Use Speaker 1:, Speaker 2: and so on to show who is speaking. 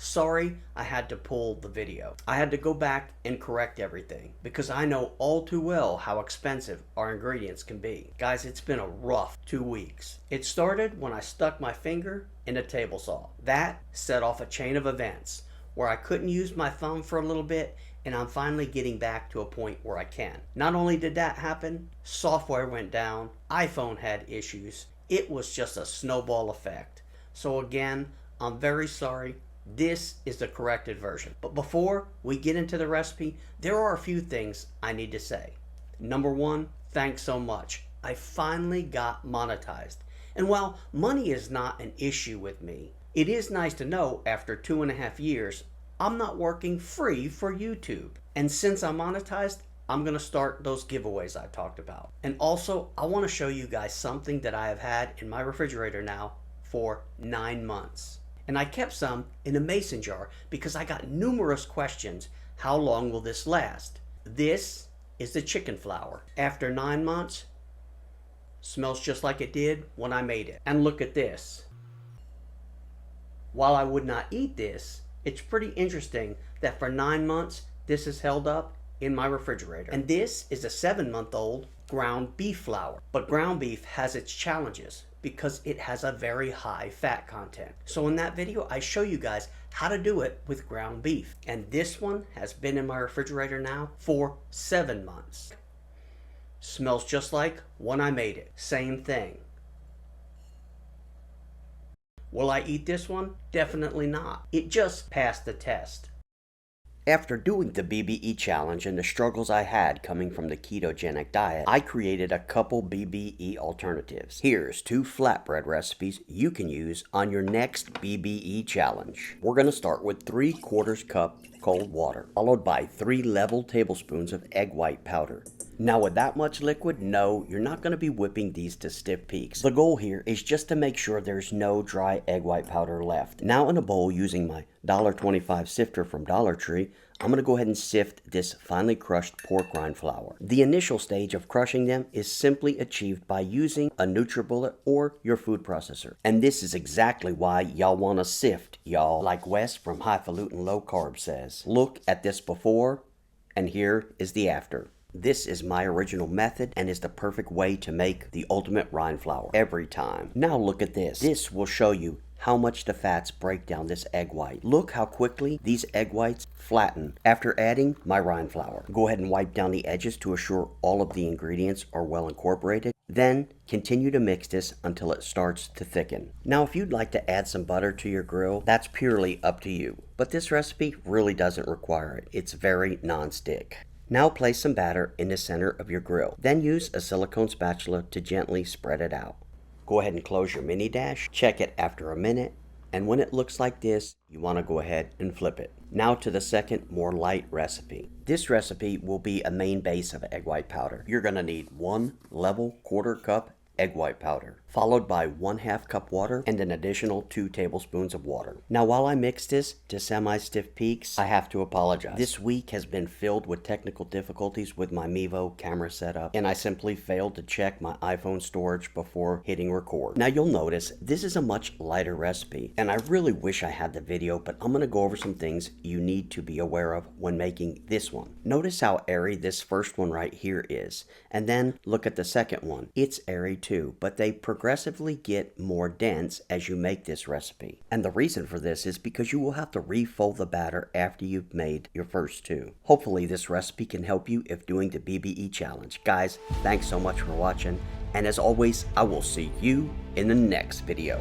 Speaker 1: Sorry I had to pull the video. I had to go back and correct everything because I know all too well how expensive our ingredients can be. Guys, it's been a rough 2 weeks. It started when I stuck my finger in a table saw. That set off a chain of events where I couldn't use my thumb for a little bit, and I'm finally getting back to a point where I can. Not only did that happen, software went down, iPhone had issues. It was just a snowball effect. So again, I'm very sorry. This is the corrected version. But before we get into the recipe, there are a few things I need to say. Number one, thanks so much. I finally got monetized. And while money is not an issue with me, it is nice to know after 2.5 years, I'm not working free for YouTube. And since I'm monetized, I'm going to start those giveaways I talked about. And also, I want to show you guys something that I have had in my refrigerator now for 9 months. And I kept some in a mason jar because I got numerous questions. How long will this last? This is the chicken flour. After 9 months, smells just like it did when I made it. And look at this. While I would not eat this, it's pretty interesting that for 9 months, this is held up in my refrigerator. And this is a 7-month-old ground beef flour. But ground beef has its challenges because it has a very high fat content. So in that video, I show you guys how to do it with ground beef. And this one has been in my refrigerator now for 7 months. Smells just like when I made it. Same thing. Will I eat this one? Definitely not. It just passed the test. After doing the BBE challenge and the struggles I had coming from the ketogenic diet, I created a couple BBE alternatives. Here's 2 flatbread recipes you can use on your next BBE challenge. We're going to start with 3/4 cup cold water, followed by 3 level tablespoons of egg white powder. Now with that much liquid, no, you're not going to be whipping these to stiff peaks. The goal here is just to make sure there's no dry egg white powder left. Now in a bowl, using my $1.25 sifter from Dollar Tree, I'm going to go ahead and sift this finely crushed pork rind flour. The initial stage of crushing them is simply achieved by using a NutriBullet or your food processor. And this is exactly why y'all want to sift, y'all. Like Wes from Highfalutin Low Carb says, look at this before, and here is the after. This is my original method and is the perfect way to make the ultimate rind flour every time. Now look at this. This will show you how much the fats break down this egg white. Look how quickly these egg whites flatten after adding my rind flour. Go ahead and wipe down the edges to assure all of the ingredients are well incorporated. Then continue to mix this until it starts to thicken. Now if you'd like to add some butter to your grill, that's purely up to you. But this recipe really doesn't require it. It's very non-stick. Now place some batter in the center of your grill. Then use a silicone spatula to gently spread it out. Go ahead and close your mini dash, check it after a minute, and when it looks like this, you want to go ahead and flip it. Now to the second, more light recipe. This recipe will be a main base of egg white powder. You're going to need 1 level 1/4 cup egg white powder, followed by 1/2 cup water and an additional 2 tablespoons of water. Now while I mix this to semi-stiff peaks, I have to apologize. This week has been filled with technical difficulties with my Mevo camera setup, and I simply failed to check my iPhone storage before hitting record. Now you'll notice this is a much lighter recipe, and I really wish I had the video, but I'm going to go over some things you need to be aware of when making this one. Notice how airy this first one right here is, and then look at the second one. It's airy too, but they progressively get more dense as you make this recipe. And the reason for this is because you will have to refold the batter after you've made your first 2. Hopefully this recipe can help you if doing the BBE challenge. Guys, thanks so much for watching, and as always, I will see you in the next video.